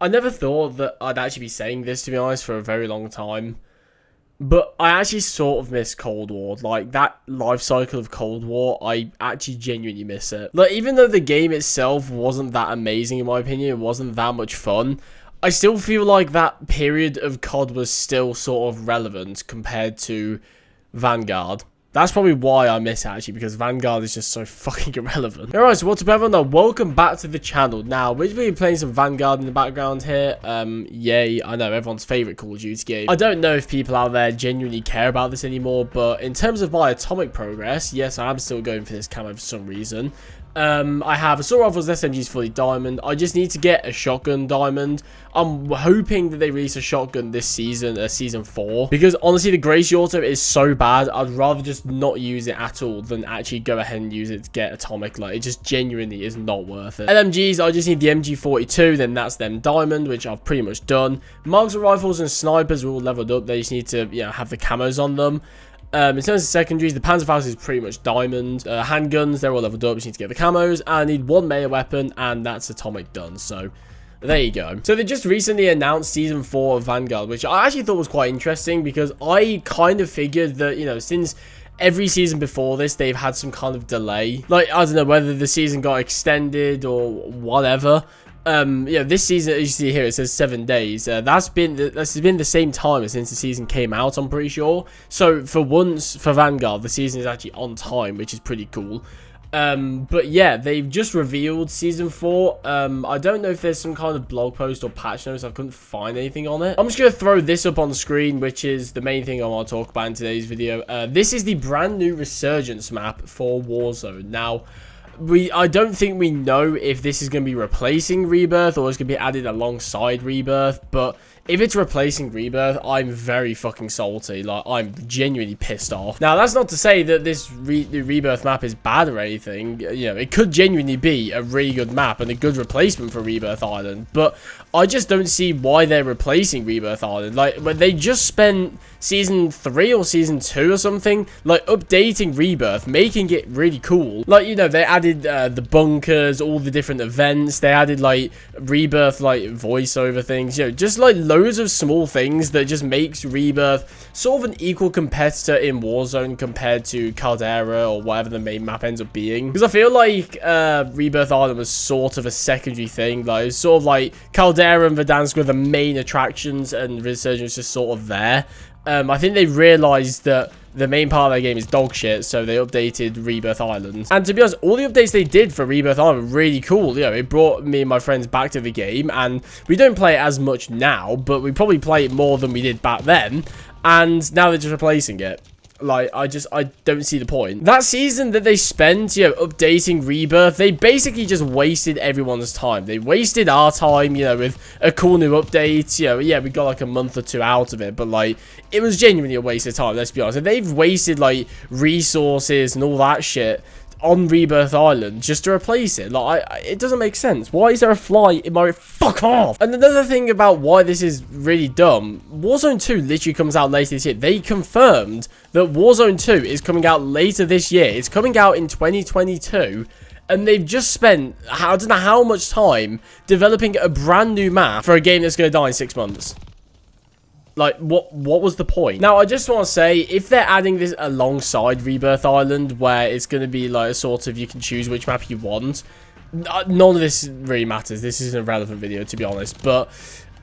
I never thought that I'd actually be saying this, to be honest, for a very long time. But I actually sort of miss Cold War. Like, that life cycle of Cold War, I actually genuinely miss it. Like, even though the game itself wasn't that amazing, in my opinion, it wasn't that much fun, I still feel like that period of COD was still sort of relevant compared to Vanguard. That's probably why I miss it, actually, because Vanguard is just so fucking irrelevant. Alright, so what's up, everyone? Welcome back to the channel. Now, we're going to be playing some Vanguard in the background here. Yay, I know, everyone's favourite Call of Duty game. I don't know if people out there genuinely care about this anymore, but in terms of my atomic progress, yes, I am still going for this camo for some reason. I have assault rifles, SMGs fully diamond. I just need to get a shotgun diamond. I'm hoping that they release a shotgun this season, season 4, because honestly the Gracie Auto is so bad. I'd rather just not use it at all than actually go ahead and use it to get atomic. Like, it just genuinely is not worth it. LMGs, I just need the MG42, then that's them diamond, which I've pretty much done. Marksman rifles and snipers are all leveled up. They just need to, you know, have the camos on them. In terms of secondaries, the Panzerfaust is pretty much diamond. Handguns, they're all leveled up. Just need to get the camos. And I need one melee weapon, and that's atomic done. So, there you go. So, they just recently announced Season 4 of Vanguard, which I actually thought was quite interesting because I kind of figured that, you know, since every season before this, they've had some kind of delay. Like, I don't know whether the season got extended or whatever. Yeah, this season, as you see here, it says 7 days. That's been the same time since the season came out, I'm pretty sure. So for once, for Vanguard, the season is actually on time, which is pretty cool. But yeah, they've just revealed season 4. I don't know if there's some kind of blog post or patch notes. I couldn't find anything on it. I'm just gonna throw this up on the screen, which is the main thing I want to talk about in today's video. This is the brand new Resurgence map for Warzone. Now, I don't think we know if this is going to be replacing Rebirth or it's going to be added alongside Rebirth, but if it's replacing Rebirth, I'm very fucking salty. Like, I'm genuinely pissed off. Now, that's not to say that this Rebirth map is bad or anything. You know, it could genuinely be a really good map and a good replacement for Rebirth Island, but I just don't see why they're replacing Rebirth Island. Like, when they just spent Season 3 or Season 2 or something, like, updating Rebirth, making it really cool. Like, you know, they added the bunkers, all the different events. They added, like, Rebirth, like, voiceover things. You know, just, like, loads of small things that just makes Rebirth sort of an equal competitor in Warzone compared to Caldera or whatever the main map ends up being. Because I feel like Rebirth Island was sort of a secondary thing. Like, it's sort of like Caldera and Verdansk were the main attractions and Resurgence just sort of there. I think they realized that the main part of their game is dog shit, so they updated Rebirth Island. And to be honest, all the updates they did for Rebirth Island were really cool. You know, it brought me and my friends back to the game, and we don't play it as much now, but we probably play it more than we did back then, and now they're just replacing it. Like, I don't see the point. That season that they spent, you know, updating Rebirth, they basically just wasted everyone's time. They wasted our time, you know, with a cool new update. You know, yeah, we got like a month or two out of it, but like, it was genuinely a waste of time, let's be honest. And they've wasted like resources and all that shit on Rebirth Island just to replace it. Like, it doesn't make sense. Why is there a fly in my... Fuck off! And another thing about why this is really dumb, Warzone 2 literally comes out later this year. They confirmed that Warzone 2 is coming out later this year. It's coming out in 2022. And they've just spent, I don't know how much time developing a brand new map for a game that's going to die in 6 months. Like, what was the point? Now, I just want to say, if they're adding this alongside Rebirth Island, where it's going to be like a sort of, you can choose which map you want, none of this really matters. This is an irrelevant video, to be honest. But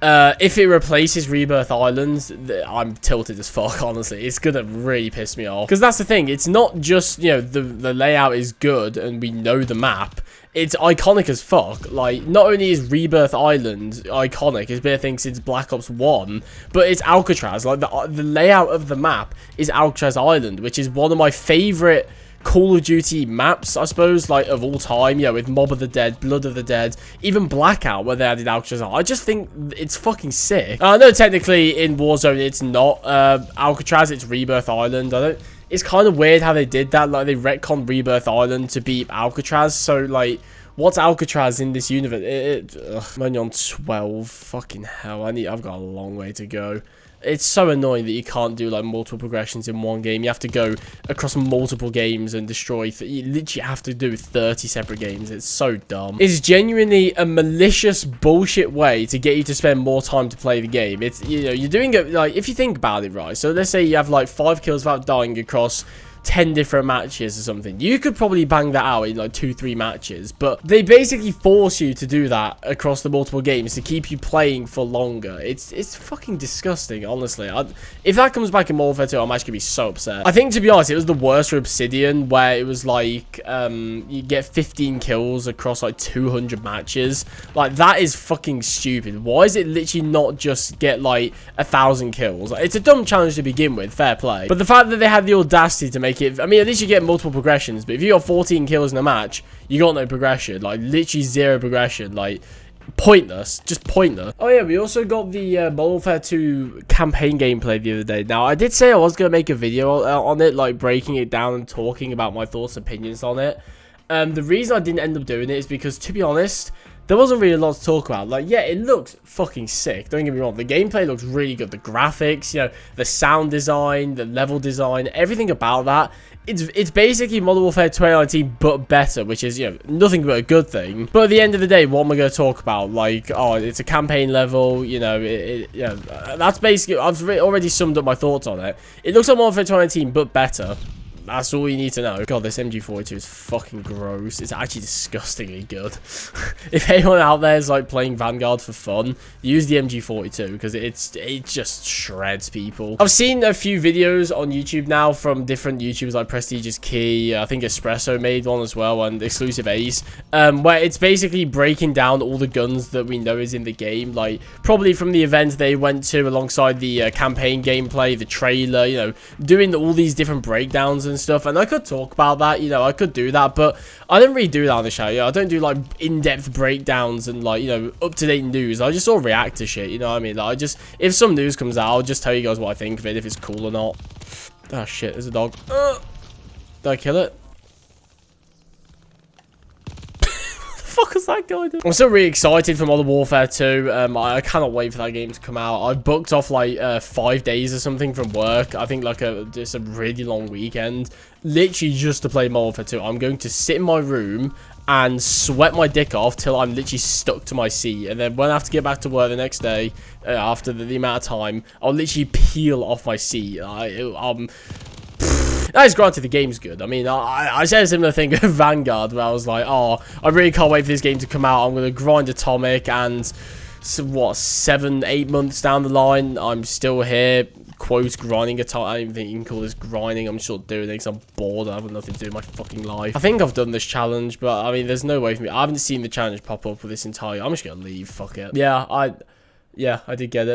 if it replaces Rebirth Island, I'm tilted as fuck, honestly. It's going to really piss me off. Because that's the thing. It's not just, you know, the layout is good and we know the map. It's iconic as fuck. Like, not only is Rebirth Island iconic, it's been a thing since Black Ops 1, but it's Alcatraz. Like, the layout of the map is Alcatraz Island, which is one of my favorite Call of Duty maps, I suppose, like, of all time. You know, with Mob of the Dead, Blood of the Dead, even Blackout, where they added Alcatraz. I just think it's fucking sick. I know technically in Warzone it's not Alcatraz, it's Rebirth Island. It's kind of weird how they did that. Like, they retconned Rebirth Island to beat Alcatraz. So, like, What's Alcatraz in this universe? I'm only on 12. Fucking hell. I've got a long way to go. It's so annoying that you can't do like multiple progressions in one game. You have to go across multiple games and destroy. You literally have to do 30 separate games. It's so dumb. It's genuinely a malicious bullshit way to get you to spend more time to play the game. It's, you know, you're doing it like, if you think about it, right? So let's say you have like 5 kills without dying across 10 different matches or something. You could probably bang that out in like 2-3 matches, but they basically force you to do that across the multiple games to keep you playing for longer. It's fucking disgusting, honestly. If that comes back in Modern Warfare 2, I'm actually gonna be so upset. I think, to be honest, it was the worst for Obsidian, where it was like you get 15 kills across like 200 matches. Like, that is fucking stupid. Why is it literally not just get like 1,000 kills? Like, it's a dumb challenge to begin with, fair play, but the fact that they had the audacity to make it, I mean, at least you get multiple progressions, but if you got 14 kills in a match, you got no progression. Like, literally zero progression. Like, pointless. Just pointless. Oh yeah, we also got the Modern Warfare 2 campaign gameplay the other day. Now, I did say I was going to make a video on it, like breaking it down and talking about my thoughts and opinions on it. The reason I didn't end up doing it is because, to be honest, there wasn't really a lot to talk about. Like, yeah, it looks fucking sick. Don't get me wrong. The gameplay looks really good. The graphics, you know, the sound design, the level design, everything about that. It's basically Modern Warfare 2019, but better, which is, you know, nothing but a good thing. But at the end of the day, what am I going to talk about? Like, oh, it's a campaign level, you know, that's basically, I've already summed up my thoughts on it. It looks like Modern Warfare 2019, but better. That's all you need to know. God, this MG42 is fucking gross. It's actually disgustingly good. If anyone out there is like playing Vanguard for fun, use the MG42 because it just shreds people. I've seen a few videos on YouTube now from different YouTubers like Prestigious Key. I think Espresso made one as well, and Exclusive Ace, where it's basically breaking down all the guns that we know is in the game. Like, probably from the event they went to alongside the campaign gameplay, the trailer, you know, doing all these different breakdowns and stuff. And I could talk about that, you know, I could do that, but I don't really do that on the show. You know, I don't do like in-depth breakdowns and like, you know, up-to-date news. I just sort of react to shit, you know what I mean? Like, if some news comes out, I'll just tell you guys what I think of it, if it's cool or not. Oh shit, there's a dog. Did I kill it? Fuck was that guy doing? I'm still really excited for Modern Warfare 2. I cannot wait for that game to come out. I've booked off like 5 days or something from work. I think like just a really long weekend, literally just to play Modern Warfare 2. I'm going to sit in my room and sweat my dick off till I'm literally stuck to my seat, and then when I have to get back to work the next day, after the amount of time, I'll literally peel off my seat. That is granted, the game's good. I mean, I said a similar thing with Vanguard, where I was like, oh, I really can't wait for this game to come out. I'm going to grind Atomic, and so, what, 7-8 months down the line, I'm still here, quote, grinding Atomic. I don't even think you can call this grinding. I'm just sort of doing it because I'm bored. I have nothing to do with my fucking life. I think I've done this challenge, but I mean, there's no way for me. I haven't seen the challenge pop up for this entire. I'm just going to leave. Fuck it. Yeah, I did get it.